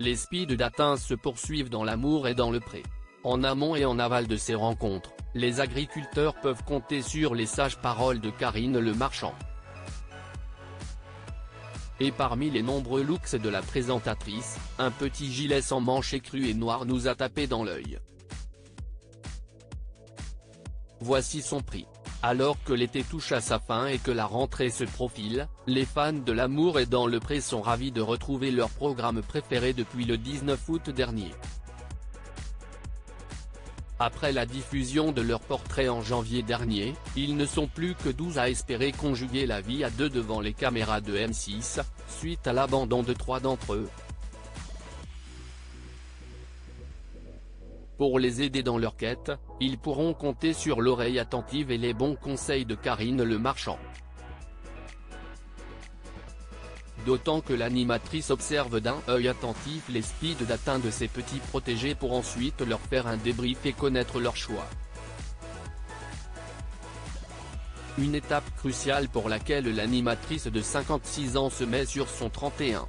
Les speed dating se poursuivent dans l'amour et dans le pré. En amont et en aval de ces rencontres, les agriculteurs peuvent compter sur les sages paroles de Karine Le Marchand. Et parmi les nombreux looks de la présentatrice, un petit gilet sans manches écru et noir nous a tapé dans l'œil. Voici son prix. Alors que l'été touche à sa fin et que la rentrée se profile, les fans de l'amour et dans le pré sont ravis de retrouver leur programme préféré depuis le 19 août dernier. Après la diffusion de leur portrait en janvier dernier, ils ne sont plus que 12 à espérer conjuguer la vie à deux devant les caméras de M6, suite à l'abandon de 3 d'entre eux. Pour les aider dans leur quête, ils pourront compter sur l'oreille attentive et les bons conseils de Karine Le Marchand. D'autant que l'animatrice observe d'un œil attentif les speed dating de ses petits protégés pour ensuite leur faire un débrief et connaître leur choix. Une étape cruciale pour laquelle l'animatrice de 56 ans se met sur son 31.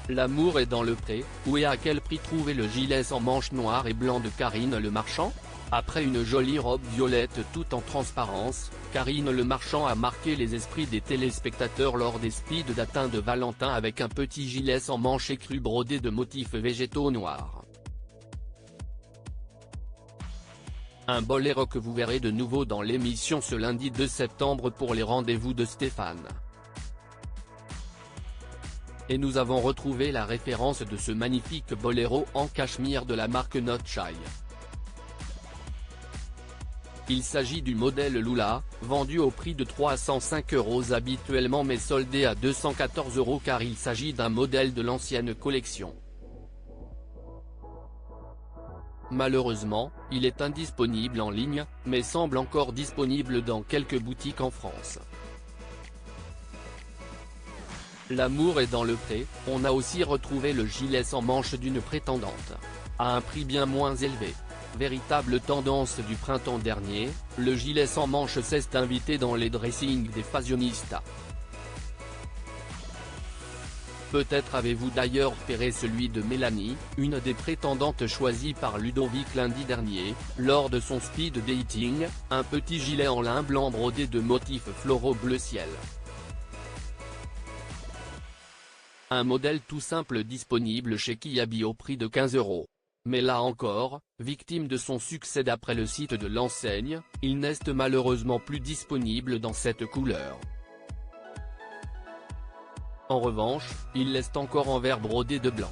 L'amour est dans le pré, où et à quel prix trouver le gilet sans manches noir et blanc de Karine Le Marchand? Après une jolie robe violette tout en transparence, Karine Le Marchand a marqué les esprits des téléspectateurs lors des speed dating de Valentin avec un petit gilet sans manches écru brodé de motifs végétaux noirs. Un boléro que vous verrez de nouveau dans l'émission ce lundi 2 septembre pour les rendez-vous de Stéphane. Et nous avons retrouvé la référence de ce magnifique boléro en cachemire de la marque Notchai. Il s'agit du modèle Lula, vendu au prix de 305 € habituellement mais soldé à 214 € car il s'agit d'un modèle de l'ancienne collection. Malheureusement, il est indisponible en ligne, mais semble encore disponible dans quelques boutiques en France. L'amour est dans le pré, on a aussi retrouvé le gilet sans manches d'une prétendante. À un prix bien moins élevé. Véritable tendance du printemps dernier, le gilet sans manches s'est invité dans les dressings des fashionistas. Peut-être avez-vous d'ailleurs repéré celui de Mélanie, une des prétendantes choisies par Ludovic lundi dernier, lors de son speed dating, un petit gilet en lin blanc brodé de motifs floraux bleu ciel. Un modèle tout simple disponible chez Kiabi au prix de 15 €. Mais là encore, victime de son succès d'après le site de l'enseigne, il n'est malheureusement plus disponible dans cette couleur. En revanche, il l'est encore en vert brodé de blanc.